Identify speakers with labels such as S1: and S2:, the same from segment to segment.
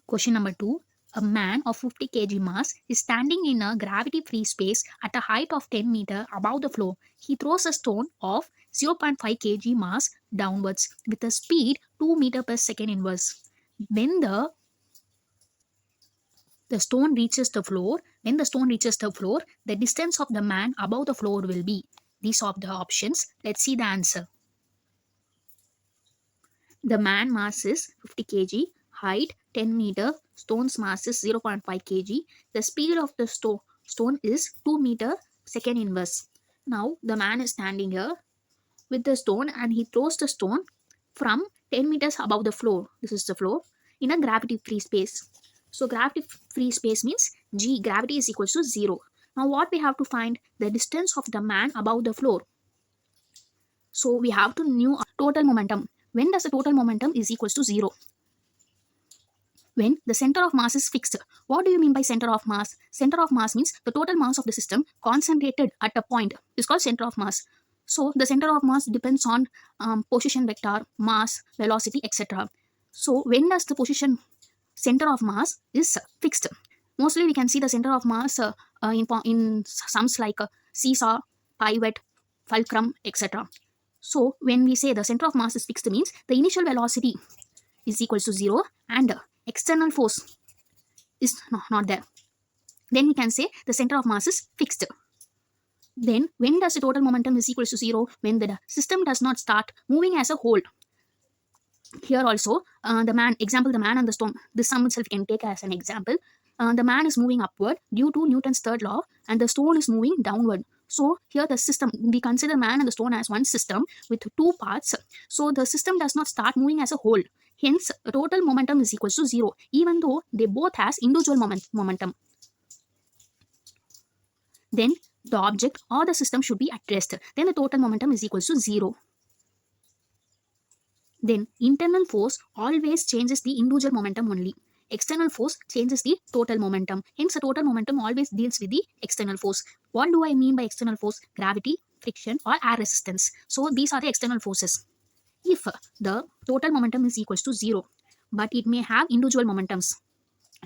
S1: Question number 2. A man of 50 kg mass is standing in a gravity-free space at a height of 10 meter above the floor. He throws a stone of 0.5 kg mass downwards with a speed 2 meter per second inverse. When the stone reaches the floor, the distance of the man above the floor will be. These are the options. Let's see the answer. The man mass is 50 kg, height 10 meter, stone's mass is 0.5 kg. The speed of the stone is 2 meter second inverse. Now the man is standing here with the stone and he throws the stone from 10 meters above the floor. This is the floor in a gravity free space. So gravity free space means G, gravity is equal to 0. Now what we have to find? The distance of the man above the floor. So we have to know total momentum. When does the total momentum is equals to 0? When the center of mass is fixed. What do you mean by center of mass? Center of mass means the total mass of the system concentrated at a point is called center of mass. So the center of mass depends on position vector, mass, velocity, etc. So when does the position center of mass is fixed? Mostly we can see the center of mass in sums like seesaw, pivot, fulcrum, etc. So when we say the center of mass is fixed means the initial velocity is equal to 0 and external force is not there. Then we can say the center of mass is fixed. Then when does the total momentum is equal to 0? When the system does not start moving as a whole. Here also the man and the stone, this sum itself can take as an example. The man is moving upward due to Newton's third law and the stone is moving downward. So here the system, we consider man and the stone as one system with two parts. So the system does not start moving as a whole. Hence, total momentum is equal to 0, even though they both has individual momentum. Then the object or the system should be at rest. Then the total momentum is equal to 0. Then internal force always changes the individual momentum only. External force changes the total momentum. Hence, the total momentum always deals with the external force. What do I mean by external force? Gravity, friction, or air resistance. So these are the external forces. If the total momentum is equal to 0, but it may have individual momentums,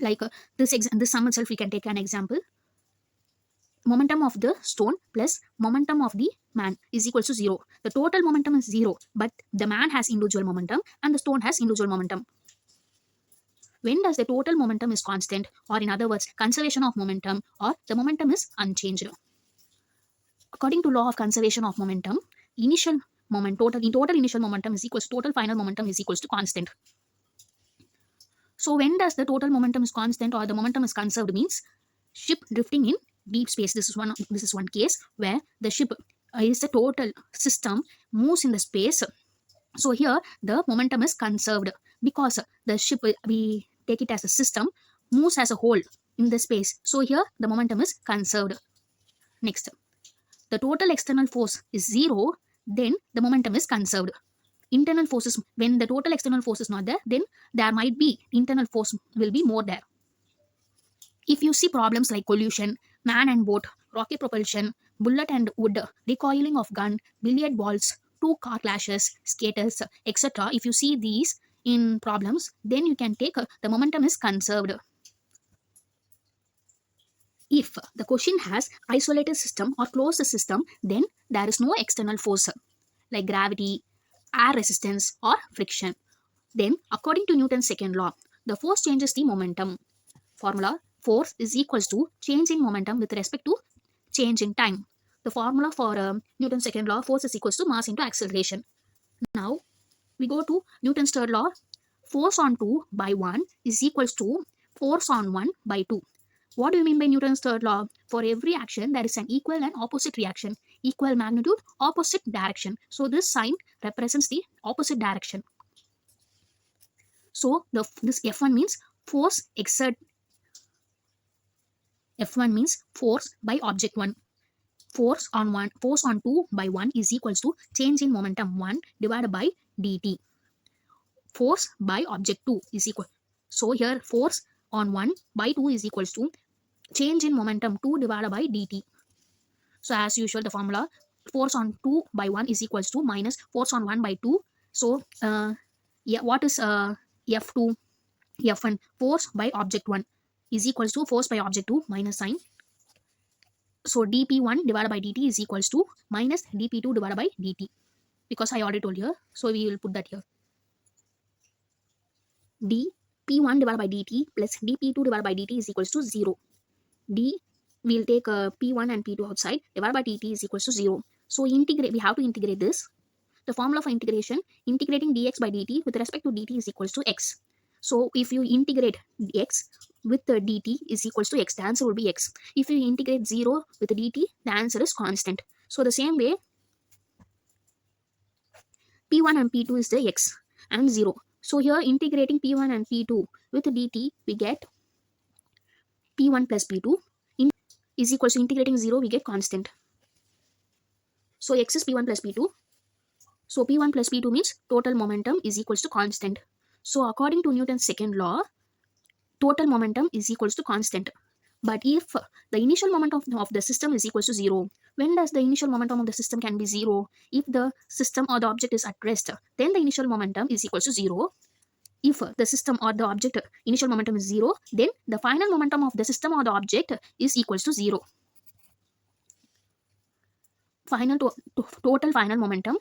S1: like this sum itself, we can take an example. Momentum of the stone plus momentum of the man is equal to 0. The total momentum is 0, but the man has individual momentum and the stone has individual momentum. When does the total momentum is constant, or in other words, conservation of momentum, or the momentum is unchanged? According to law of conservation of momentum, initial total initial momentum is equals to total final momentum is equals to constant. So when does the total momentum is constant or the momentum is conserved means ship drifting in deep space. This is one case where the ship is the total system moves in the space. So here the momentum is conserved because the ship, we take it as a system, moves as a whole in the space. So here the momentum is conserved. Next, the total external force is 0, then the momentum is conserved. Internal forces, when the total external force is not there, then there might be internal force will be more there. If you see problems like collision, man and boat, rocket propulsion, bullet and wood, recoiling of gun, billiard balls, two car clashes, skaters, etc. If you see these in problems, then you can take the momentum is conserved. If the question has isolated system or closed system, then there is no external force like gravity, air resistance, or friction. Then, according to Newton's second law, the force changes the momentum. Formula: force is equals to change in momentum with respect to change in time. The formula for Newton's second law: force is equals to mass into acceleration. Now, we go to Newton's third law. Force on 2 by 1 is equals to force on 1 by 2. What do you mean by Newton's third law? For every action, there is an equal and opposite reaction. Equal magnitude, opposite direction. So this sign represents the opposite direction. So this F1 means force exert. F1 means force by object 1. Force on 2 by 1 is equals to change in momentum 1 divided by dt. Force by object 2 is equal. So here force on 1 by 2 is equals to change in momentum 2 divided by dt. So as usual, the formula: force on 2 by 1 is equals to minus force on 1 by 2. So yeah, what is F2? F1 force by object 1 is equals to force by object 2 minus sign. So dp1 divided by dt is equals to minus dp2 divided by dt, because I already told here. So we will put that here. dp1 divided by dt plus dp2 divided by dt is equals to 0. D, we'll take p1 and p2 outside, divided by dt is equals to 0. So integrate, we have to integrate this. The formula for integration, integrating dx by dt with respect to dt is equals to x. So if you integrate x with the dt is equals to x, the answer will be x. If you integrate 0 with the dt, the answer is constant. So the same way, p1 and p2 is the x and 0. So here integrating p1 and p2 with dt, we get p1 plus p2 is equals to integrating 0, we get constant. So x is p1 plus p2. So p1 plus p2 means total momentum is equals to constant. So according to Newton's second law, total momentum is equals to constant. But if the initial momentum of the system is equals to 0, when does the initial momentum of the system can be 0? If the system or the object is at rest, then the initial momentum is equals to 0. If the system or the object initial momentum is 0, then the final momentum of the system or the object is equals to 0. Total final momentum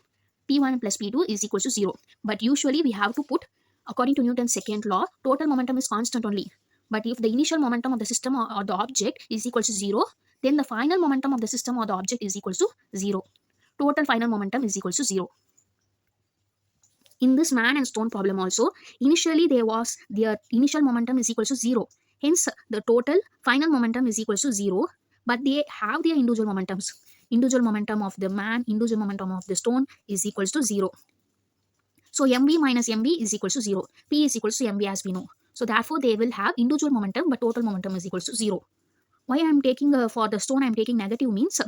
S1: p1 plus p2 is equals to 0. But usually we have to put, according to Newton's second law, total momentum is constant only. But if the initial momentum of the system or the object is equals to 0, then the final momentum of the system or the object is equals to 0. Total final momentum is equals to 0. In this man and stone problem also, initially their initial momentum is equals to 0. Hence, the total final momentum is equals to 0. But they have their individual momentums. Individual momentum of the man, individual momentum of the stone is equals to 0. So mv minus mv is equals to 0. P is equals to mv as we know. So therefore they will have individual momentum, but total momentum is equals to 0. Why I am taking for the stone I am taking negative means,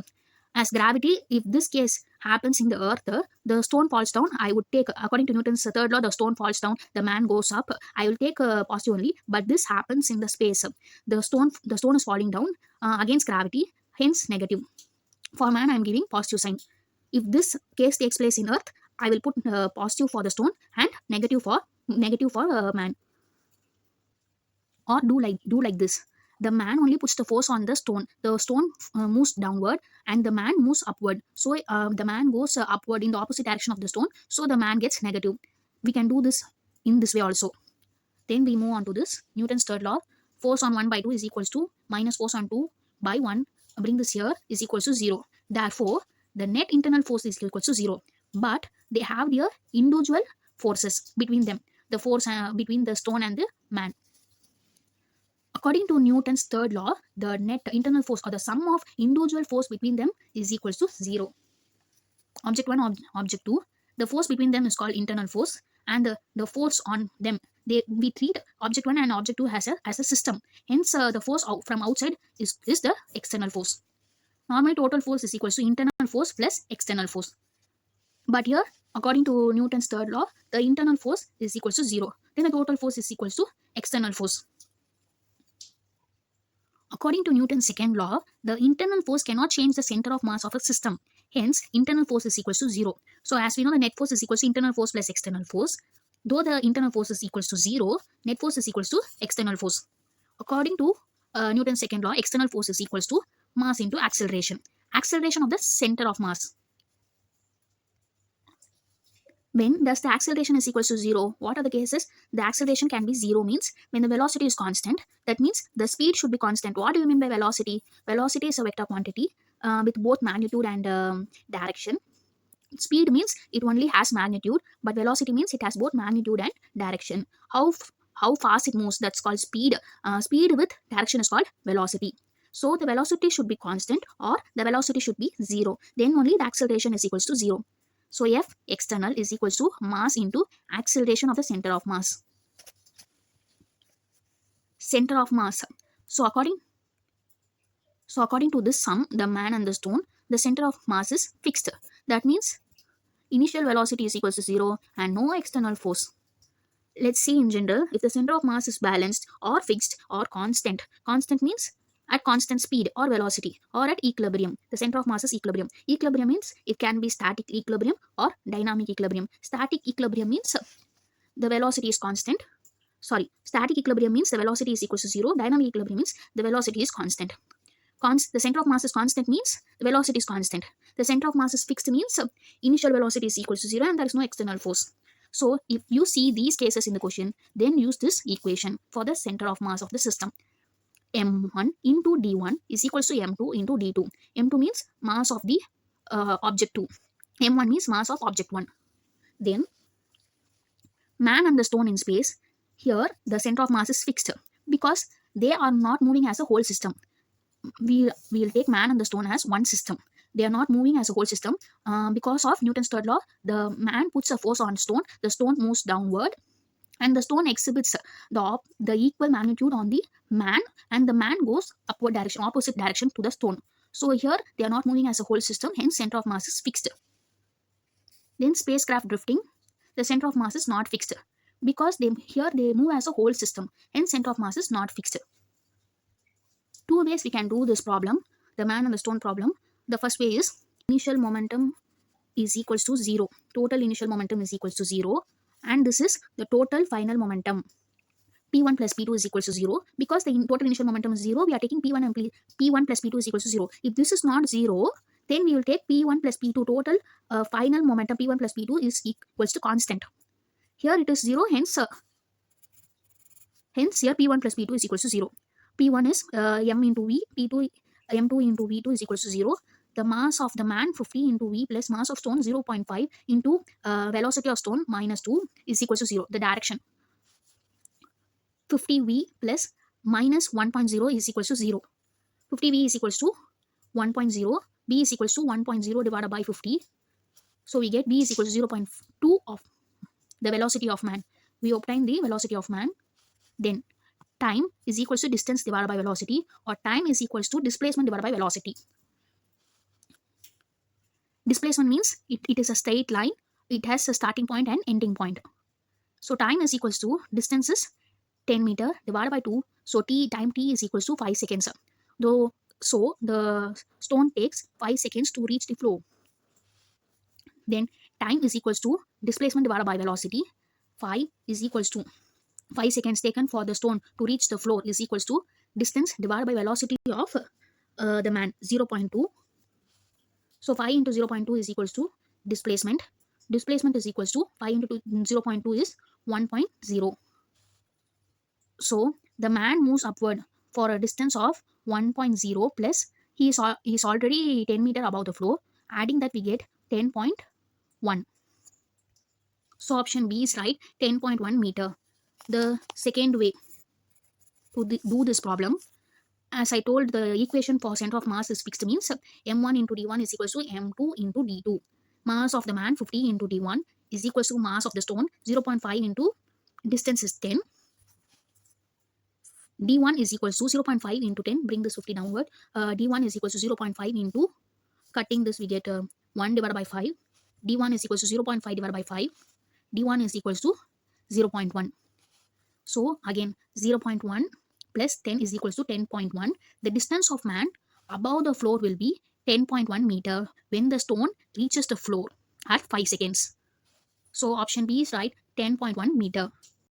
S1: as gravity, if this case happens in the earth, the stone falls down, I would take, according to Newton's third law, the stone falls down, the man goes up, I will take positive only. But this happens in the space. The stone is falling down against gravity, hence negative. For man I am giving positive sign. If this case takes place in earth, I will put positive for the stone and negative for man. Or do like this. The man only puts the force on the stone. The stone moves downward and the man moves upward. So the man goes upward in the opposite direction of the stone. So the man gets negative. We can do this in this way also. Then we move on to this Newton's third law. Force on 1 by 2 is equals to minus force on 2 by 1. Bring this here is equals to 0. Therefore, the net internal force is equals to 0. But they have their individual forces between them. The force between the stone and the man. According to Newton's third law, the net internal force or the sum of individual force between them is equals to 0. Object 1, object 2, the force between them is called internal force, and the force on them, we treat object 1 and object 2 as a system. Hence, the force from outside is the external force. Normally, total force is equals to internal force plus external force. But here, according to Newton's third law, the internal force is equals to 0. Then the total force is equals to external force. According to Newton's second law, the internal force cannot change the center of mass of a system. Hence, internal force is equals to 0. So as we know, the net force is equals to internal force plus external force. Though the internal force is equals to 0, net force is equals to external force. According to Newton's second law, external force is equals to mass into acceleration. Acceleration of the center of mass. When does the acceleration is equals to 0? What are the cases? The acceleration can be 0 means when the velocity is constant. That means the speed should be constant. What do you mean by velocity? Velocity is a vector quantity with both magnitude and direction. Speed means it only has magnitude, but velocity means it has both magnitude and direction. How fast it moves, that's called speed. Speed with direction is called velocity. So the velocity should be constant or the velocity should be 0. Then only the acceleration is equals to 0. So F external is equals to mass into acceleration of the center of mass. Center of mass. So according to this sum, the man and the stone, the center of mass is fixed. That means initial velocity is equals to 0 and no external force. Let's see in general if the center of mass is balanced or fixed or constant. Constant means at constant speed or velocity or at equilibrium. The center of mass is equilibrium. Equilibrium means it can be static equilibrium or dynamic equilibrium. Static equilibrium means the velocity is constant. Static equilibrium means the velocity is equal to 0. Dynamic equilibrium means the velocity is constant. The center of mass is constant means the velocity is constant. The center of mass is fixed means initial velocity is equal to 0 and there is no external force. So if you see these cases in the question, then use this equation for the center of mass of the system. M1 into D1 is equal to M2 into D2. M2 means mass of the object 2. M1 means mass of object 1. Then man and the stone in space. Here the center of mass is fixed because they are not moving as a whole system. We will take man and the stone as one system. They are not moving as a whole system because of Newton's third law. The man puts a force on stone, the stone moves downward, and the stone exhibits the equal magnitude on the man, and the man goes upward direction, opposite direction to the stone. So here they are not moving as a whole system, hence center of mass is fixed. Then spacecraft drifting, the center of mass is not fixed because here they move as a whole system, hence center of mass is not fixed. Two ways we can do this problem, the man and the stone problem. The first way is initial momentum is equals to 0. Total initial momentum is equals to 0. And this is the total final momentum. P1 plus P2 is equals to 0. Because the total initial momentum is 0, we are taking P1 and P1 plus P2 is equals to 0. If this is not 0, then we will take P1 plus P2 total final momentum P1 plus P2 is equals to constant. Here it is 0, hence here P1 plus P2 is equals to 0. P1 is m into V, P2 m2 into V2 is equals to 0. The mass of the man 50 into V plus mass of stone 0.5 into velocity of stone minus 2 is equals to 0. The direction 50V plus minus 1.0 is equals to 0. 50V is equals to 1.0. V is equals to 1.0 divided by 50. So we get V is equals to 0.2 of the velocity of man. We obtain the velocity of man. Then time is equals to distance divided by velocity, or time is equals to displacement divided by velocity. Displacement means it is a straight line. It has a starting point and ending point. So time is equals to distance is 10 meter divided by 2. So time t is equals to 5 seconds. So the stone takes 5 seconds to reach the floor. Then time is equals to displacement divided by velocity. 5 is equals to 5 seconds taken for the stone to reach the floor is equals to distance divided by velocity of the man 0.2. So 5 into 0.2 is equals to displacement. Displacement is equals to 5 into 0.2 is 1.0. So the man moves upward for a distance of 1.0 plus he is already 10 meter above the floor. Adding that we get 10.1. So option B is right, 10.1 meter. The second way to do this problem, as I told, the equation for center of mass is fixed means m1 into d1 is equals to m2 into d2. Mass of the man 50 into d1 is equals to mass of the stone 0.5 into distance is 10. D1 is equals to 0.5 into 10. Bring this 50 downward. D1 is equals to 0.5 into, cutting this we get 1 divided by 5. D1 is equals to 0.5 divided by 5. D1 is equals to 0.1. So again 0.1 plus 10 is equals to 10.1. The distance of man above the floor will be 10.1 meter when the stone reaches the floor at 5 seconds. So option B is right, 10.1 meter.